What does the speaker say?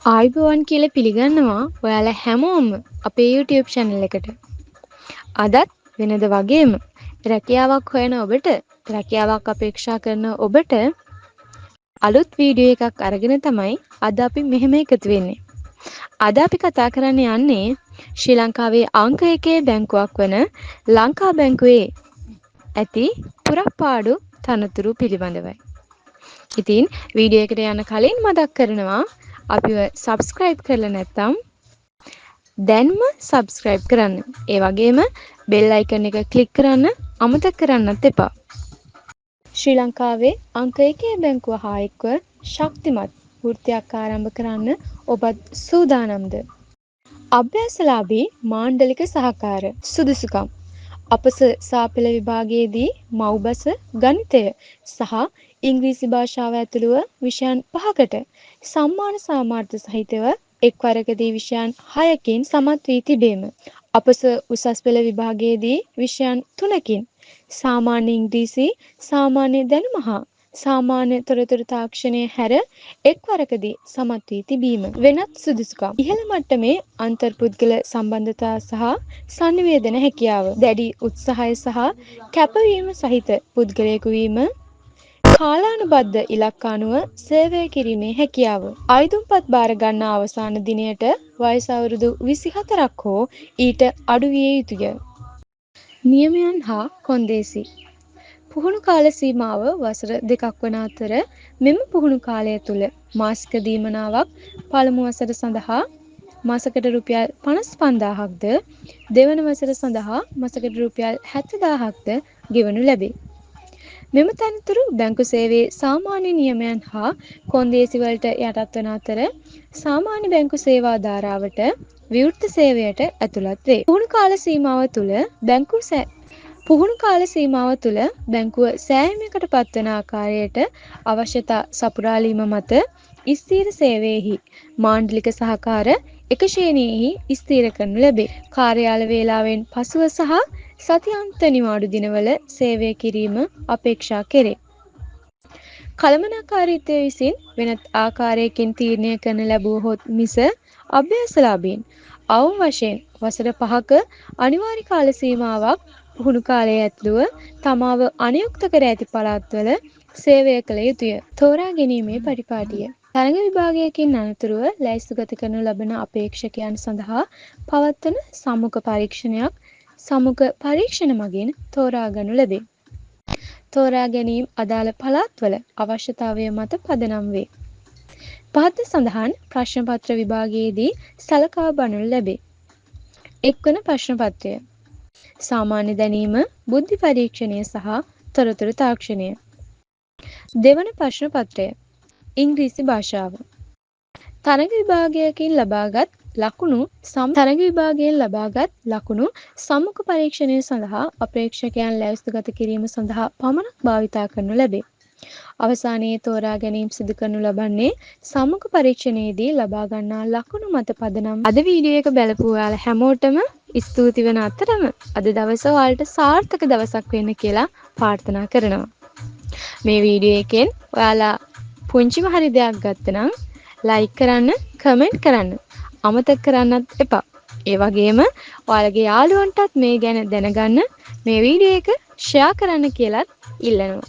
ආයුබෝවන් කියලා පිළිගන්නවා ඔයාලා හැමෝම අපේ YouTube channel එකට. අදත් වෙනද වගේම රැකියාවක් හොයන ඔබට, රැකියාවක් අපේක්ෂා කරන ඔබට අලුත් වීඩියෝ එකක් අරගෙන තමයි අද අපි මෙහෙම එකතු වෙන්නේ. අද අපි කතා කරන්න යන්නේ ශ්‍රී ලංකාවේ අංක 1 බැංකුවක් වන ලංකා බැංකුවේ ඇති පුරප්පාඩු තනතුරු පිළිබඳවයි. ඉතින් වීඩියෝ එකට යන්න කලින් මතක් කරනවා අපිව subscribe කරලා නැත්නම් දැන්ම subscribe කරන්න. ඒ වගේම bell icon එක click කරන්න අමතක කරන්නත් එපා. ශ්‍රී ලංකාවේ අංක 1 බැංකුව හා එක්ව ශක්තිමත් වෘත්තියක් ආරම්භ කරන්න ඔබත් සූදානම්ද? අභ්‍යාසලාභී මාණ්ඩලික සහකාර සුදුසුකම් අපස සාපෙළ විභාගයේදී මව්බස ගණිතය සහ ඉංග්‍රීසි භාෂාව ඇතුළුව විෂයන් 5කට සම්මාන සාමාර්ථ සහිතව එක්වරකදී විෂයන් 6කින් සමත් වී තිබීම. අපස උසස් පෙළ විභාගයේදී විෂයන් 3කින් සාමාන්‍ය ඉංග්‍රීසි, සාමාන්‍ය දැනුම හා සාමාන්‍ය තොරතුරු තාක්ෂණය හැර එක්වරකදී සමත් වී තිබීම. වෙනත් සුදුසුකම් ඉහළ මට්ටමේ අන්තර්පුද්ගල සම්බන්ධතා සහ සංනිවේදන හැකියාව, දැඩි උත්සාහය සහ කැපවීම සහිත පුද්ගලයෙකු වීම, කාලානුබද්ධ ඉලක්කානුව සේවය කිරීමේ හැකියාව. අයදුම්පත් බාර ගන්නා අවසාන දිනයට වයස අවුරුදු 24ක් හෝ ඊට අඩු විය යුතුය. නියමයන් හා කොන්දේසි පුහුණු කාල සීමාව වසර 2ක් වන අතර මෙම පුහුණු කාලය තුළ මාසික දීමනාවක් පළමු වසර සඳහා මාසකට රුපියල් 55000ක්ද, දෙවන වසර සඳහා මාසකට රුපියල් 70000ක්ද ගෙවනු ලැබේ. මෙම තනතුරු බැංකු සේවයේ සාමාන්‍ය නියමයන් හා කොන්දේසි වලට යටත් වන අතර සාමාන්‍ය බැංකු සේවා ධාරාවට විවෘත සේවයට ඇතුළත් වේ. පුහුණු කාල සීමාව තුළ බැංකුව සෑයීමකට පත්වන ආකාරයට අවශ්‍යතා සපුරාලීම මත ස්ථීර සේවයෙහි මාණ්ඩලික සහකාර එක ශ්‍රේණියෙහි ස්ථීර කරනු ලැබේ. කාර්යාල වේලාවෙන් පසුව සහ සතියාන්ත නිවාඩු දිනවල සේවය කිරීම අපේක්ෂා කෙරේ. කළමනාකාරීත්වය විසින් වෙනත් ආකාරයකින් තීරණය කරන ලැබුවහොත් මිස අභ්‍යාසලාභීන් අවම වශයෙන් වසර 5ක අනිවාර්ය කාල සීමාවක් පුහුණු කාලයේ ඇතුළුව තමාව අනුයුක්ත කර ඇති පළාත්වල සේවය කළ යුතුය. තෝරා ගැනීමේ පරිපාටිය තරඟ විභාගයකින් අනතුරුව ලැයිස්තුගත කරනු ලබන අපේක්ෂකයන් සඳහා පවත්වන සම්මුඛ පරීක්ෂණයක් සම්මුඛ පරීක්ෂණ මගින් තෝරා ගනු ලැබේ. තෝරා ගැනීම අදාළ පළාත්වල අවශ්‍යතාවය මත පදනම් වේ. පහත සඳහන් ප්‍රශ්න පත්‍ර විභාගයේදී සලකා බලනු ලැබේ. එක්වන ප්‍රශ්න පත්‍රය සාමාන්‍ය දැනීම, බුද්ධි පරීක්ෂණය සහ තොරතුරු තාක්ෂණය. දෙවන ප්‍රශ්න පත්‍රය ඉංග්‍රීසි භාෂාව. තරඟ විභාගයකින් ලබාගත් ලකුණු සම්මුඛ පරීක්ෂණය සඳහා අපේක්ෂකයන් ලැයිස්තුගත කිරීම සඳහා පමණක් භාවිතා කරනු ලැබේ. අවසානයේ තෝරා ගැනීම සිදු කරනු ලබන්නේ සම්මුඛ පරීක්ෂණයේදී ලබා ගන්නා ලකුණු මත පදනම්. අද වීඩියෝ එක බලපු ඔයාලා හැමෝටම ස්තුති වෙන අතරම අද දවස ඔයාලට සාර්ථක දවසක් වෙන්න කියලා ප්‍රාර්ථනා කරනවා. මේ වීඩියෝ එකෙන් ඔයාලා පුංචිම හරි දෙයක් ගත්තනම් ලයික් කරන්න, කමෙන්ට් කරන්න අමතක කරන්නත් එපා. ඒ වගේම ඔයාලගේ යාළුවන්ටත් මේ ගැන දැනගන්න මේ වීඩියෝ එක ෂෙයා කරන්න කියලාත් ඉල්ලනවා.